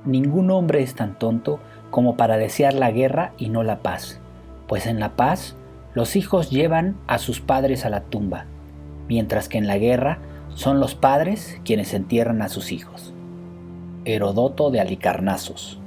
Ningún hombre es tan tonto como para desear la guerra y no la paz, pues en la paz los hijos llevan a sus padres a la tumba, mientras que en la guerra son los padres quienes entierran a sus hijos. Heródoto de Halicarnassos.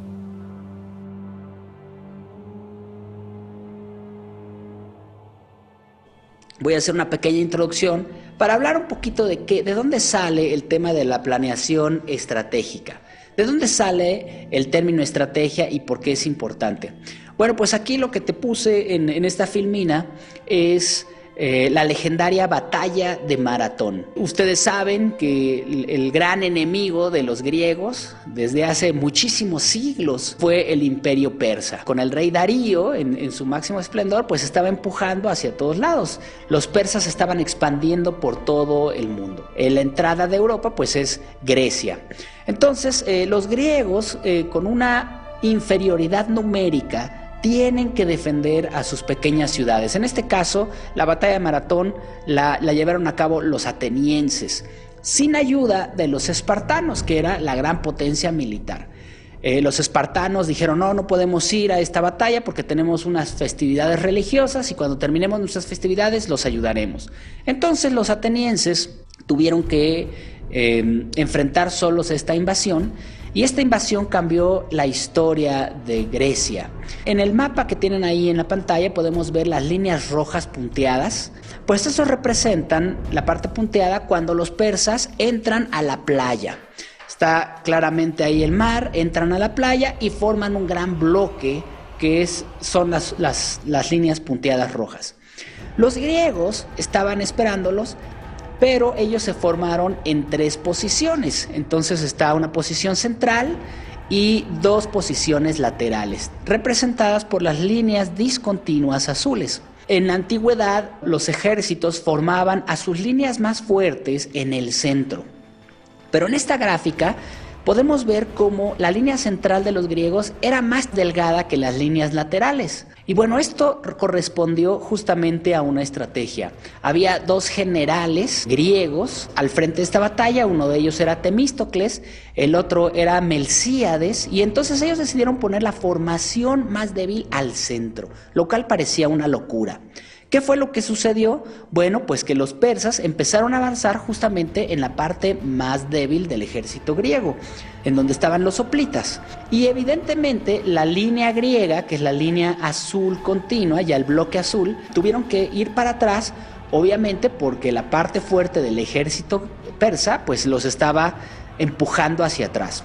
Voy a hacer una pequeña introducción para hablar un poquito de dónde sale el tema de la planeación estratégica. ¿De dónde sale el término estrategia y por qué es importante? Bueno, pues aquí lo que te puse en esta filmina es la legendaria batalla de Maratón. Ustedes saben que el gran enemigo de los griegos desde hace muchísimos siglos fue el imperio persa. Con el rey Darío en su máximo esplendor, pues estaba empujando hacia todos lados. Los persas estaban expandiendo por todo el mundo. La entrada de Europa pues es Grecia. Entonces los griegos con una inferioridad numérica tienen que defender a sus pequeñas ciudades. En este caso, la batalla de Maratón la llevaron a cabo los atenienses, sin ayuda de los espartanos, que era la gran potencia militar. Los espartanos dijeron, no podemos ir a esta batalla porque tenemos unas festividades religiosas y cuando terminemos nuestras festividades los ayudaremos. Entonces los atenienses tuvieron que enfrentar solos esta invasión. Y esta invasión cambió la historia de Grecia. En el mapa que tienen ahí en la pantalla podemos ver las líneas rojas punteadas. Pues eso representan la parte punteada cuando los persas entran a la playa. Está claramente ahí el mar, entran a la playa y forman un gran bloque que son las líneas punteadas rojas. Los griegos estaban esperándolos, pero ellos se formaron en 3 posiciones. Entonces está una posición central y 2 posiciones laterales, representadas por las líneas discontinuas azules. En la antigüedad, los ejércitos formaban a sus líneas más fuertes en el centro. Pero en esta gráfica podemos ver cómo la línea central de los griegos era más delgada que las líneas laterales. Y bueno, esto correspondió justamente a una estrategia. Había 2 generales griegos al frente de esta batalla, uno de ellos era Temístocles, el otro era Melcíades, y entonces ellos decidieron poner la formación más débil al centro, lo cual parecía una locura. ¿Qué fue lo que sucedió? Bueno, pues que los persas empezaron a avanzar justamente en la parte más débil del ejército griego, en donde estaban los hoplitas. Y evidentemente la línea griega, que es la línea azul continua, ya el bloque azul, tuvieron que ir para atrás, obviamente porque la parte fuerte del ejército persa pues los estaba empujando hacia atrás.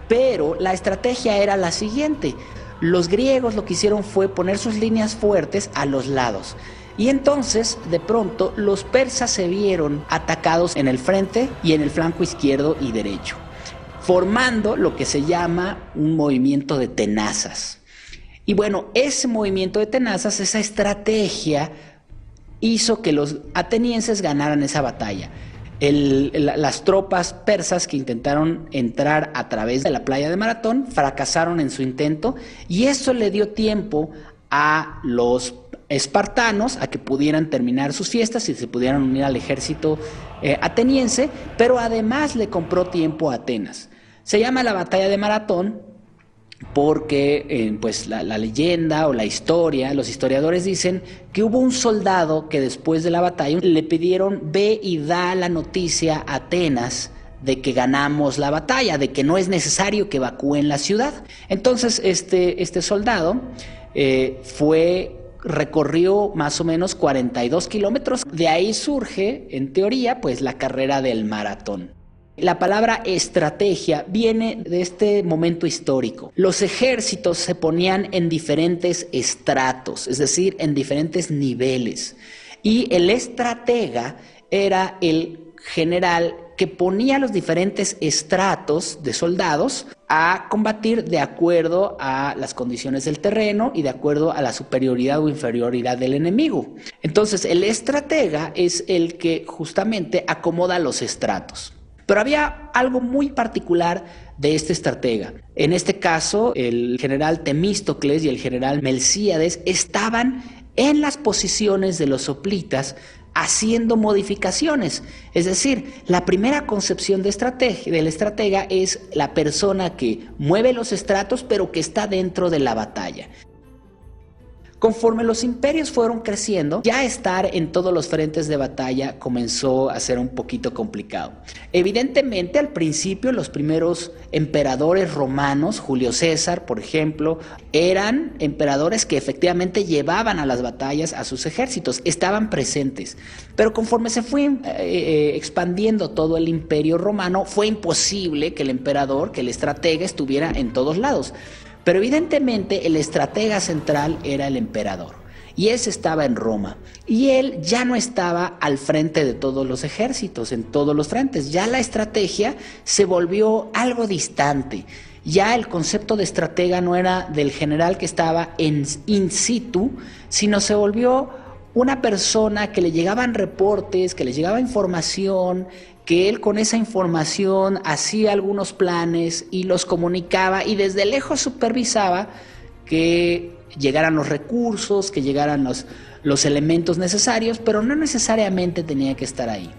Pero la estrategia era la siguiente. Los griegos lo que hicieron fue poner sus líneas fuertes a los lados. Y entonces, de pronto, los persas se vieron atacados en el frente y en el flanco izquierdo y derecho, formando lo que se llama un movimiento de tenazas. Y bueno, ese movimiento de tenazas, esa estrategia, hizo que los atenienses ganaran esa batalla. Las tropas persas que intentaron entrar a través de la playa de Maratón fracasaron en su intento y eso le dio tiempo a los espartanos a que pudieran terminar sus fiestas y se pudieran unir al ejército ateniense, pero además le compró tiempo a Atenas. Se llama la batalla de Maratón porque pues la leyenda o la historia, los historiadores dicen que hubo un soldado que después de la batalla le pidieron ve y da la noticia a Atenas de que ganamos la batalla, de que no es necesario que evacúen la ciudad. Entonces este soldado recorrió más o menos 42 kilómetros, de ahí surge en teoría pues la carrera del maratón. La palabra estrategia viene de este momento histórico. Los ejércitos se ponían en diferentes estratos, es decir, en diferentes niveles. Y el estratega era el general que ponía los diferentes estratos de soldados a combatir de acuerdo a las condiciones del terreno y de acuerdo a la superioridad o inferioridad del enemigo. Entonces, el estratega es el que justamente acomoda los estratos. Pero había algo muy particular de este estratega. En este caso, el general Temístocles y el general Melcíades estaban en las posiciones de los hoplitas haciendo modificaciones. Es decir, la primera concepción del estratega es la persona que mueve los estratos, pero que está dentro de la batalla. Conforme los imperios fueron creciendo, ya estar en todos los frentes de batalla comenzó a ser un poquito complicado. Evidentemente, al principio, los primeros emperadores romanos, Julio César, por ejemplo, eran emperadores que efectivamente llevaban a las batallas a sus ejércitos, estaban presentes. Pero conforme se fue expandiendo todo el imperio romano, fue imposible que el emperador, que el estratega, estuviera en todos lados. Pero evidentemente el estratega central era el emperador y ese estaba en Roma y él ya no estaba al frente de todos los ejércitos, en todos los frentes. Ya la estrategia se volvió algo distante. Ya el concepto de estratega no era del general que estaba in situ, sino se volvió una persona que le llegaban reportes, que le llegaba información, que él con esa información hacía algunos planes y los comunicaba y desde lejos supervisaba que llegaran los recursos, que llegaran los elementos necesarios, pero no necesariamente tenía que estar ahí.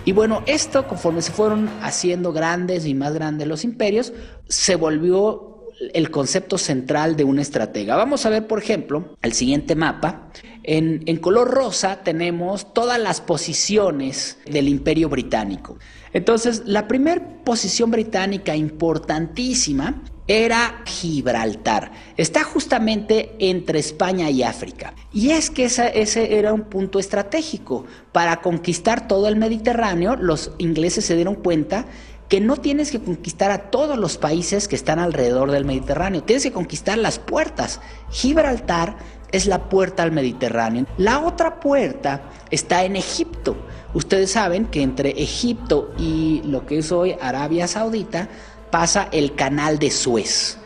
Y bueno, esto conforme se fueron haciendo grandes y más grandes los imperios, se volvió el concepto central de un estratega. Vamos a ver, por ejemplo, el siguiente mapa. En color rosa tenemos todas las posiciones del Imperio Británico. Entonces, la primera posición británica importantísima era Gibraltar. Está justamente entre España y África. Y es que ese era un punto estratégico. Para conquistar todo el Mediterráneo, los ingleses se dieron cuenta que no tienes que conquistar a todos los países que están alrededor del Mediterráneo, tienes que conquistar las puertas. Gibraltar es la puerta al Mediterráneo. La otra puerta está en Egipto. Ustedes saben que entre Egipto y lo que es hoy Arabia Saudita pasa el canal de Suez.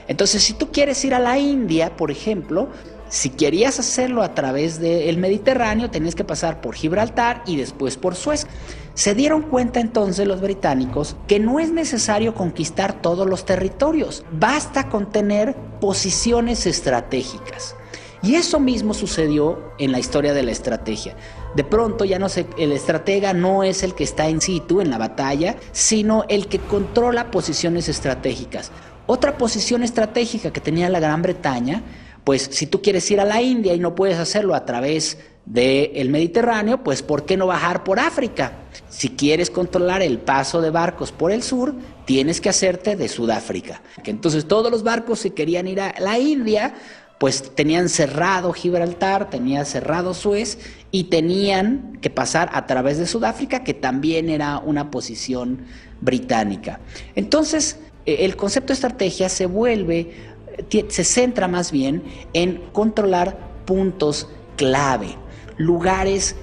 Entonces, si tú quieres ir a la India, por ejemplo, si querías hacerlo a través del Mediterráneo, tenías que pasar por Gibraltar y después por Suez. Se dieron cuenta entonces los británicos que no es necesario conquistar todos los territorios, basta con tener posiciones estratégicas. Y eso mismo sucedió en la historia de la estrategia. De pronto el estratega no es el que está in situ en la batalla, sino el que controla posiciones estratégicas. Otra posición estratégica que tenía la Gran Bretaña, pues si tú quieres ir a la India y no puedes hacerlo a través del Mediterráneo, pues ¿por qué no bajar por África? Si quieres controlar el paso de barcos por el sur, tienes que hacerte de Sudáfrica. Entonces todos los barcos que querían ir a la India, pues tenían cerrado Gibraltar, tenían cerrado Suez y tenían que pasar a través de Sudáfrica, que también era una posición británica. Entonces el concepto de estrategia se centra más bien en controlar puntos clave, lugares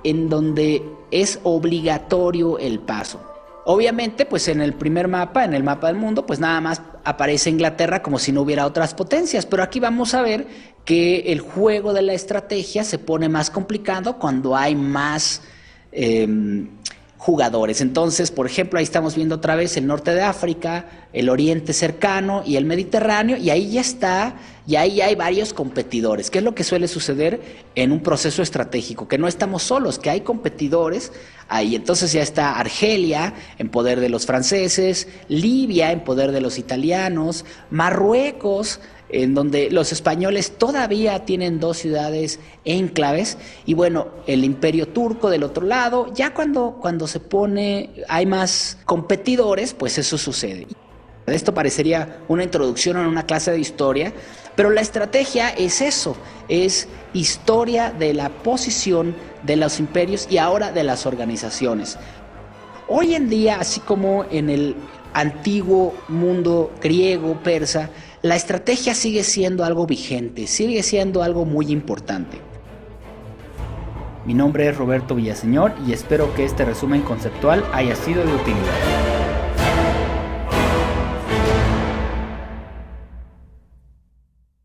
en donde es obligatorio el paso. Obviamente, pues en el primer mapa, en el mapa del mundo, pues nada más aparece Inglaterra como si no hubiera otras potencias, pero aquí vamos a ver que el juego de la estrategia se pone más complicado cuando hay más jugadores. Entonces, por ejemplo, ahí estamos viendo otra vez el norte de África, el oriente cercano y el Mediterráneo, y ahí ya está, y ahí hay varios competidores. ¿Qué es lo que suele suceder en un proceso estratégico? Que no estamos solos, que hay competidores ahí. Entonces ya está Argelia en poder de los franceses, Libia en poder de los italianos, Marruecos, en donde los españoles todavía tienen 2 ciudades enclaves, y bueno, el Imperio Turco del otro lado. Ya cuando hay más competidores, pues eso sucede. Esto parecería una introducción a una clase de historia, pero la estrategia es eso, es historia de la posición de los imperios y ahora de las organizaciones. Hoy en día, así como en el antiguo mundo griego, persa, la estrategia sigue siendo algo vigente, sigue siendo algo muy importante. Mi nombre es Roberto Villaseñor y espero que este resumen conceptual haya sido de utilidad.